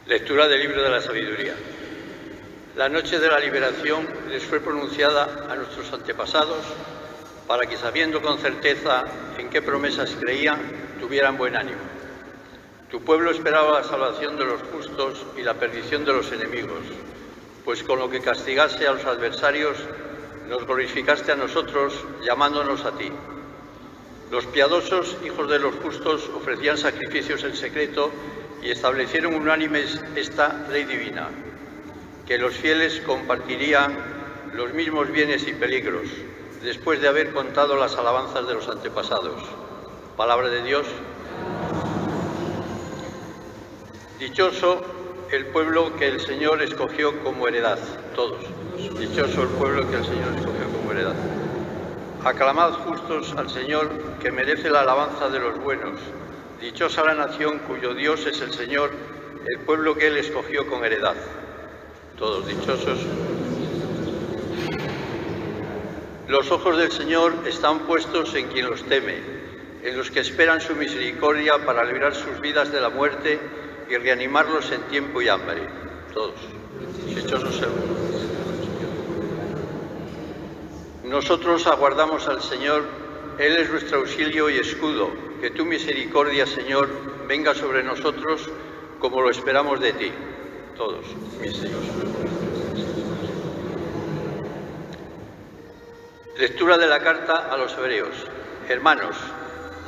Lectura del libro de la sabiduría. La noche de la liberación les fue pronunciada a nuestros antepasados para que, sabiendo con certeza en qué promesas creían, tuvieran buen ánimo. Tu pueblo esperaba la salvación de los justos y la perdición de los enemigos, pues con lo que castigaste a los adversarios, nos glorificaste a nosotros, llamándonos a ti. Los piadosos hijos de los justos ofrecían sacrificios en secreto y establecieron unánimes esta ley divina, que los fieles compartirían los mismos bienes y peligros, después de haber contado las alabanzas de los antepasados. Palabra de Dios. Dichoso el pueblo que el Señor escogió como heredad. Todos. Dichoso el pueblo que el Señor escogió como heredad. Aclamad justos al Señor, que merece la alabanza de los buenos. Dichosa la nación cuyo Dios es el Señor, el pueblo que Él escogió con heredad. Todos dichosos. Los ojos del Señor están puestos en quien los teme, en los que esperan su misericordia para librar sus vidas de la muerte y reanimarlos en tiempo y hambre. Todos. Dichosos el Nosotros aguardamos al Señor, Él es nuestro auxilio y escudo. Que tu misericordia, Señor, venga sobre nosotros como lo esperamos de ti. Todos, mis Señor. Lectura de la carta a los Hebreos. Hermanos,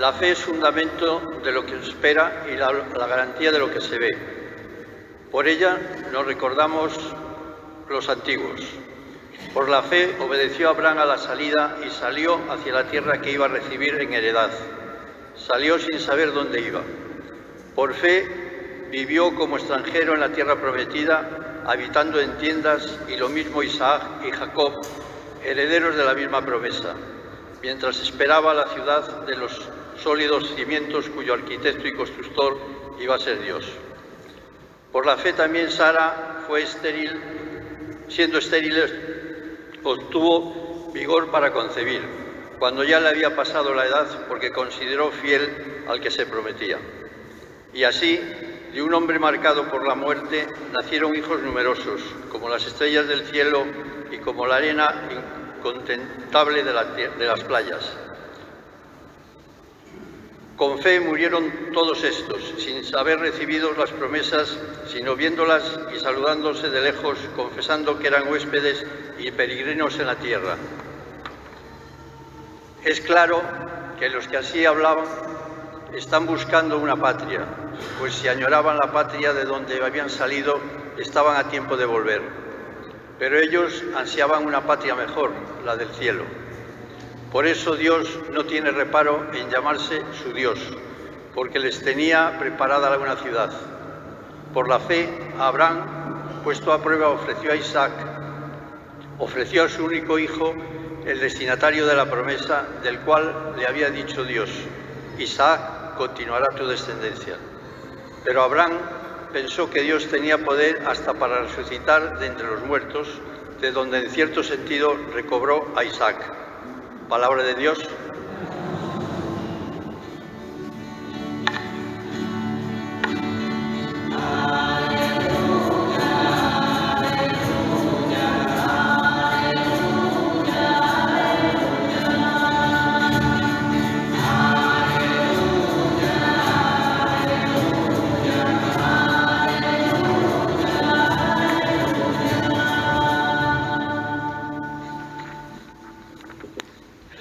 la fe es fundamento de lo que se espera y la garantía de lo que se ve. Por ella nos recordamos los antiguos. Por la fe obedeció Abraham a la salida y salió hacia la tierra que iba a recibir en heredad. Salió sin saber dónde iba. Por fe vivió como extranjero en la tierra prometida, habitando en tiendas, y lo mismo Isaac y Jacob, herederos de la misma promesa, mientras esperaba la ciudad de los sólidos cimientos cuyo arquitecto y constructor iba a ser Dios. Por la fe también Sara fue estéril, siendo estéril, obtuvo vigor para concebir, cuando ya le había pasado la edad, porque consideró fiel al que se prometía. Y así, de un hombre marcado por la muerte, nacieron hijos numerosos, como las estrellas del cielo y como la arena incontentable de las playas. Con fe murieron todos estos, sin haber recibido las promesas, sino viéndolas y saludándose de lejos, confesando que eran huéspedes y peregrinos en la tierra. Es claro que los que así hablaban están buscando una patria, pues si añoraban la patria de donde habían salido, estaban a tiempo de volver. Pero ellos ansiaban una patria mejor, la del cielo. Por eso Dios no tiene reparo en llamarse su Dios, porque les tenía preparada una ciudad. Por la fe, Abraham, puesto a prueba, ofreció a Isaac, ofreció a su único hijo, el destinatario de la promesa, del cual le había dicho Dios: Isaac continuará tu descendencia. Pero Abraham pensó que Dios tenía poder hasta para resucitar de entre los muertos, de donde en cierto sentido recobró a Isaac. Palabra de Dios.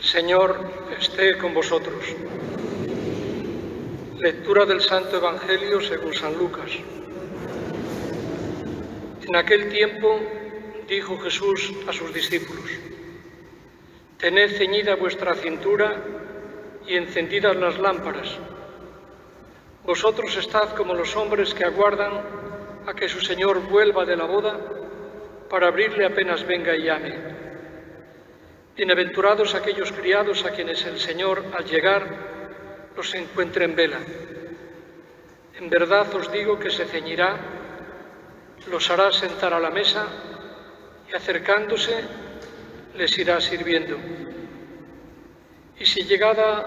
Señor, esté con vosotros. Lectura del Santo Evangelio según San Lucas. En aquel tiempo dijo Jesús a sus discípulos: Tened ceñida vuestra cintura y encendidas las lámparas. Vosotros estad como los hombres que aguardan a que su Señor vuelva de la boda para abrirle apenas venga y llame. Bienaventurados aquellos criados a quienes el Señor, al llegar, los encuentre en vela. En verdad os digo que se ceñirá, los hará sentar a la mesa y, acercándose, les irá sirviendo. Y si llegada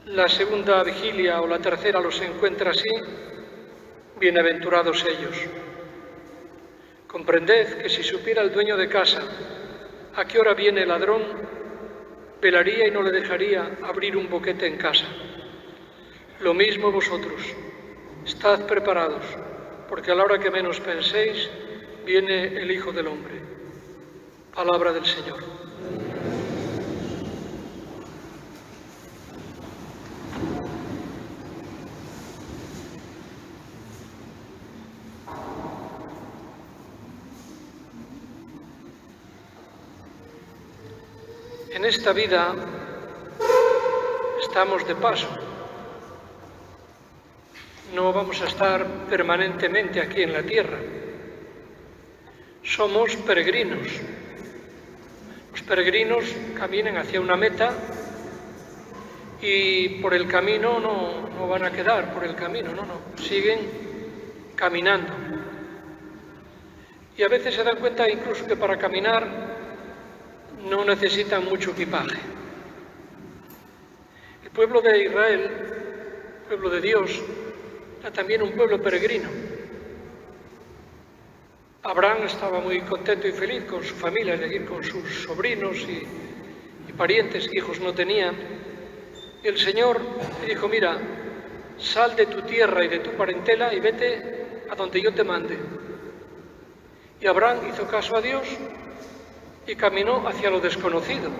la segunda vigilia o la tercera los encuentra así, bienaventurados ellos. Comprended que si supiera el dueño de casa a qué hora viene el ladrón, velaría y no le dejaría abrir un boquete en casa. Lo mismo vosotros, estad preparados, porque a la hora que menos penséis, viene el Hijo del Hombre. Palabra del Señor. En esta vida estamos de paso. No vamos a estar permanentemente aquí en la tierra. Somos peregrinos. Los peregrinos caminan hacia una meta y por el camino no van a quedar por el camino, siguen caminando. Y a veces se dan cuenta incluso que para caminar no necesitan mucho equipaje. El pueblo de Israel, el pueblo de Dios, era también un pueblo peregrino. Abraham estaba muy contento y feliz con su familia, es decir, con sus sobrinos y parientes, hijos no tenía. Y el Señor le dijo, mira, sal de tu tierra y de tu parentela y vete a donde yo te mande. Y Abraham hizo caso a Dios y caminó hacia lo desconocido.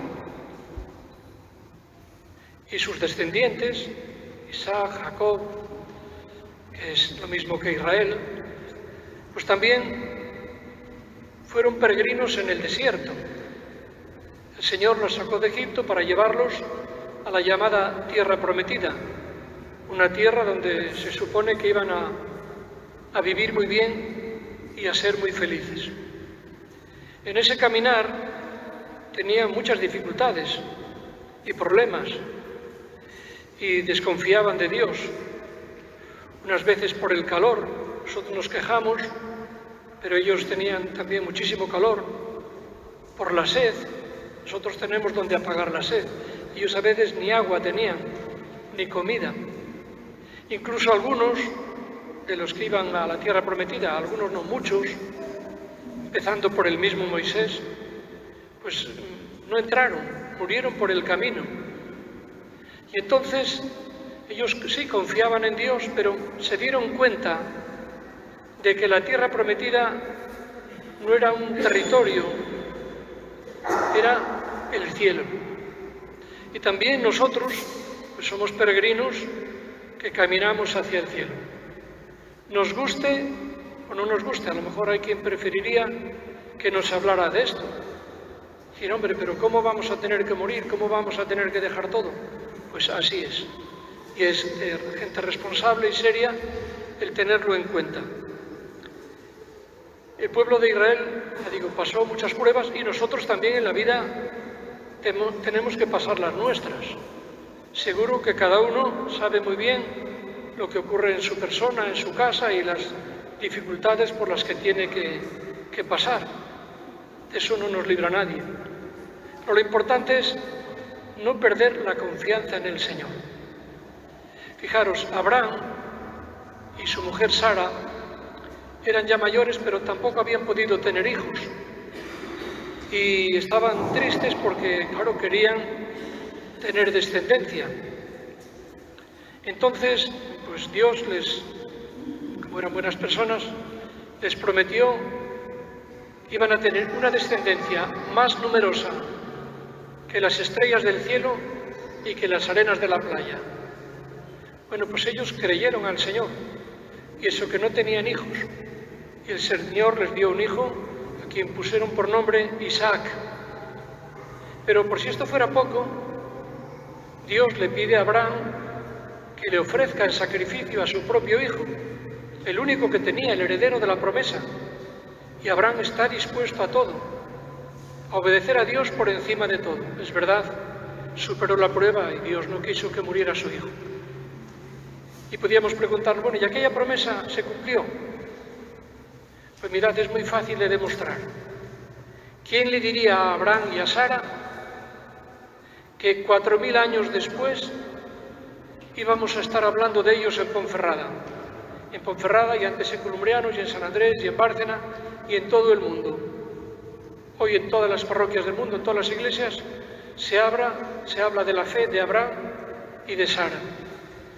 Y sus descendientes, Isaac, Jacob, que es lo mismo que Israel, pues también fueron peregrinos en el desierto. El Señor los sacó de Egipto para llevarlos a la llamada Tierra Prometida, una tierra donde se supone que iban a vivir muy bien y a ser muy felices. En ese caminar tenían muchas dificultades y problemas y desconfiaban de Dios. Unas veces por el calor, nosotros nos quejamos, pero ellos tenían también muchísimo calor. Por la sed, nosotros tenemos donde apagar la sed. Ellos a veces ni agua tenían, ni comida. Incluso algunos de los que iban a la tierra prometida, algunos no muchos, empezando por el mismo Moisés, pues no entraron, murieron por el camino. Y entonces ellos sí confiaban en Dios, pero se dieron cuenta de que la tierra prometida no era un territorio, era el cielo. Y también nosotros pues somos peregrinos que caminamos hacia el cielo. Nos guste o no nos guste, a lo mejor hay quien preferiría que nos hablara de esto. Decir, hombre, pero ¿cómo vamos a tener que morir? ¿Cómo vamos a tener que dejar todo? Pues así es. Y es de gente responsable y seria el tenerlo en cuenta. El pueblo de Israel, ya digo, pasó muchas pruebas y nosotros también en la vida tenemos que pasar las nuestras. Seguro que cada uno sabe muy bien lo que ocurre en su persona, en su casa y las dificultades por las que tiene que pasar. De eso no nos libra nadie. Pero lo importante es no perder la confianza en el Señor. Fijaros, Abraham y su mujer Sara eran ya mayores, pero tampoco habían podido tener hijos. Y estaban tristes porque, claro, querían tener descendencia. Entonces, pues Dios como eran buenas personas, les prometió que iban a tener una descendencia más numerosa que las estrellas del cielo y que las arenas de la playa. Bueno, pues ellos creyeron al Señor, y eso que no tenían hijos. Y el Señor les dio un hijo, a quien pusieron por nombre Isaac. Pero por si esto fuera poco, Dios le pide a Abraham que le ofrezca en sacrificio a su propio hijo, el único que tenía, el heredero de la promesa. Y Abraham está dispuesto a todo, a obedecer a Dios por encima de todo. Es verdad, superó la prueba y Dios no quiso que muriera su hijo. Y podíamos preguntar, bueno, ¿y aquella promesa se cumplió? Pues mirad, es muy fácil de demostrar. ¿Quién le diría a Abraham y a Sara que 4000 años después íbamos a estar hablando de ellos en Ponferrada en Ponferrada y antes en Columbrianos y en San Andrés y en Bárcena y en todo el mundo. Hoy en todas las parroquias del mundo, en todas las iglesias, se habla de la fe de Abraham y de Sara.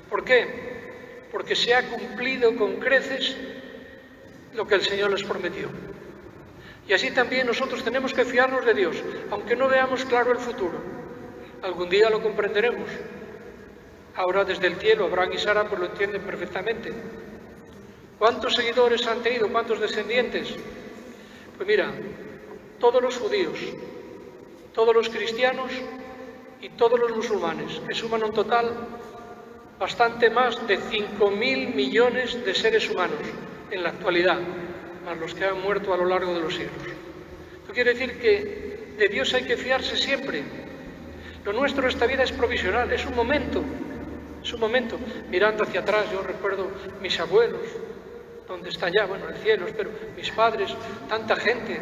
¿Por qué? Porque se ha cumplido con creces lo que el Señor les prometió. Y así también nosotros tenemos que fiarnos de Dios, aunque no veamos claro el futuro. Algún día lo comprenderemos. Ahora desde el cielo, Abraham y Sara pues lo entienden perfectamente. ¿Cuántos seguidores han tenido? ¿Cuántos descendientes? Pues mira, todos los judíos, todos los cristianos y todos los musulmanes, que suman un total bastante más de 5.000 millones de seres humanos en la actualidad, más los que han muerto a lo largo de los siglos. Esto quiere decir que de Dios hay que fiarse siempre. Lo nuestro en esta vida es provisional, es un momento. Mirando hacia atrás, yo recuerdo mis abuelos, donde están ya, bueno, en el cielo, pero mis padres, tanta gente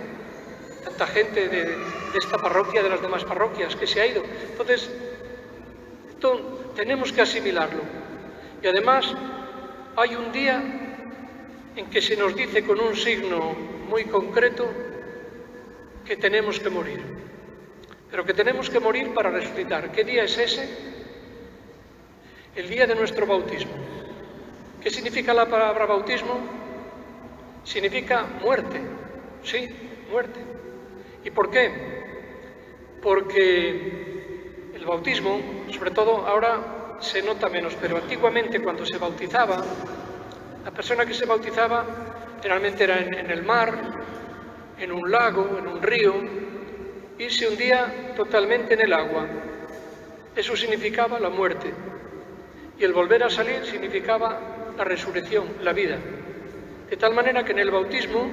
de esta parroquia, de las demás parroquias, que se ha ido. Entonces, esto tenemos que asimilarlo. Y además, hay un día en que se nos dice con un signo muy concreto que tenemos que morir. Pero que tenemos que morir para resucitar. ¿Qué día es ese? El día de nuestro bautismo. ¿Qué significa la palabra bautismo? Significa muerte. Sí, muerte. ¿Y por qué? Porque el bautismo, sobre todo ahora se nota menos, pero antiguamente cuando se bautizaba, la persona que se bautizaba generalmente era en el mar, en un lago, en un río, y se hundía totalmente en el agua. Eso significaba la muerte. Y el volver a salir significaba la resurrección, la vida. De tal manera que en el bautismo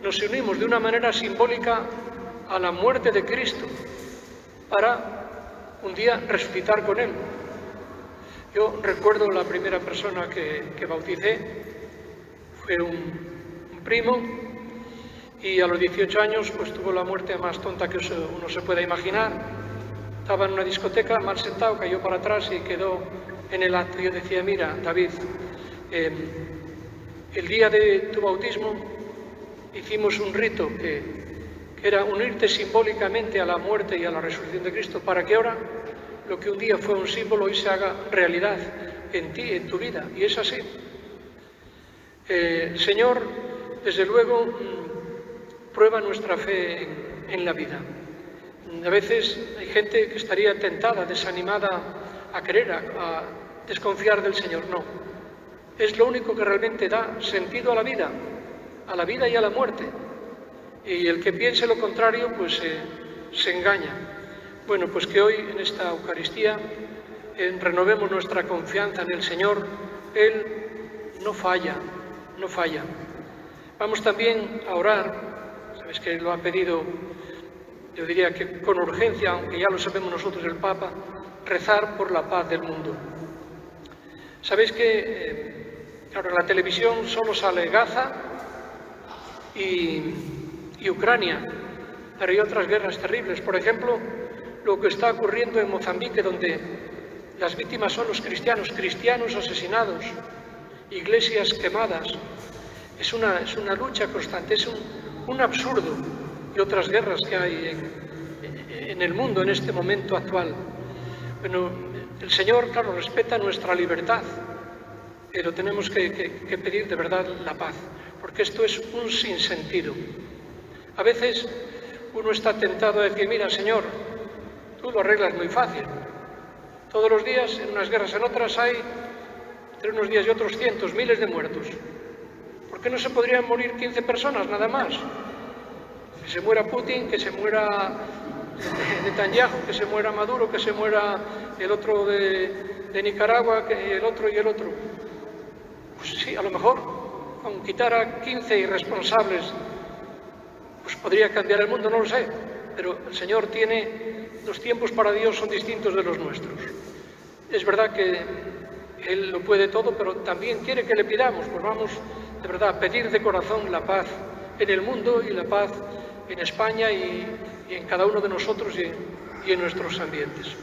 nos unimos de una manera simbólica a la muerte de Cristo para un día resucitar con Él. Yo recuerdo la primera persona que bauticé, fue un primo, y a los 18 años pues tuvo la muerte más tonta que uno se pueda imaginar. Estaba en una discoteca, mal sentado, cayó para atrás y quedó en el acto. Yo decía, mira, David, el día de tu bautismo hicimos un rito que era unirte simbólicamente a la muerte y a la resurrección de Cristo, para que ahora lo que un día fue un símbolo hoy se haga realidad en ti, en tu vida. Y es así. El Señor, desde luego, prueba nuestra fe en la vida. A veces hay gente que estaría tentada, desanimada a querer, a desconfiar del Señor. No. Es lo único que realmente da sentido a la vida y a la muerte. Y el que piense lo contrario, pues se engaña. Bueno, pues que hoy en esta Eucaristía renovemos nuestra confianza en el Señor. Él no falla, no falla. Vamos también a orar. Sabéis que lo ha pedido, yo diría que con urgencia, aunque ya lo sabemos nosotros, el Papa, rezar por la paz del mundo. Sabéis que ahora en la televisión solo sale Gaza y Ucrania, pero hay otras guerras terribles. Por ejemplo, lo que está ocurriendo en Mozambique, donde las víctimas son los cristianos asesinados, iglesias quemadas. Es una lucha constante, es un absurdo, y otras guerras que hay en el mundo en este momento actual. Bueno, el Señor, claro, respeta nuestra libertad, pero tenemos que pedir de verdad la paz, porque esto es un sinsentido. A veces uno está tentado a decir, mira, Señor, tú lo arreglas muy fácil. Todos los días, en unas guerras, en otras, hay, entre unos días y otros, cientos, miles de muertos. ¿Por qué no se podrían morir 15 personas nada más? Que se muera Putin, que se muera Netanyahu, que se muera Maduro, que se muera el otro de Nicaragua, que el otro y el otro. Pues sí, a lo mejor, con quitar a 15 irresponsables, pues podría cambiar el mundo, no lo sé. Pero el Señor tiene, los tiempos para Dios son distintos de los nuestros. Es verdad que Él lo puede todo, pero también quiere que le pidamos, pues vamos de verdad a pedir de corazón la paz en el mundo y la paz en España y en cada uno de nosotros y en nuestros ambientes.